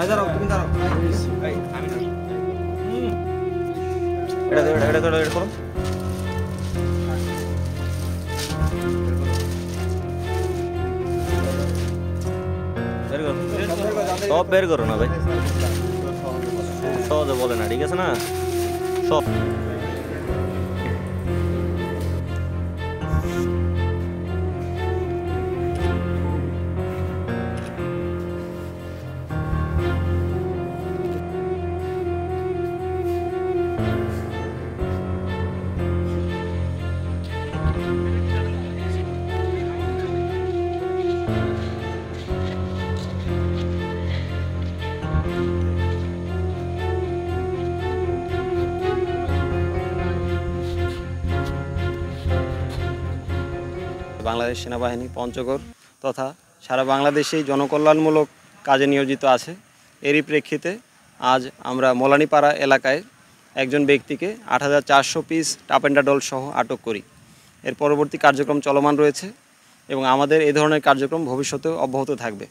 দাঁড়াও তুমি দাঁড়াও এই আমি না এটা করো বের করো সব বের করো না ভাই সহজে বলে না ঠিক আছে না সব বাংলাদেশ সেনাবাহিনী পঞ্চগড় তথা সারা বাংলাদেশেই জনকল্যাণমূলক কাজে নিয়োজিত আছে। এরই প্রেক্ষিতে আজ আমরা মোলানীপাড়া এলাকায় একজন ব্যক্তিকে ৮,৪০০ পিস টাপেন্ডাডল সহ আটক করি। এর পরবর্তী কার্যক্রম চলমান রয়েছে এবং আমাদের এই ধরনের কার্যক্রম ভবিষ্যতেও অব্যাহত থাকবে।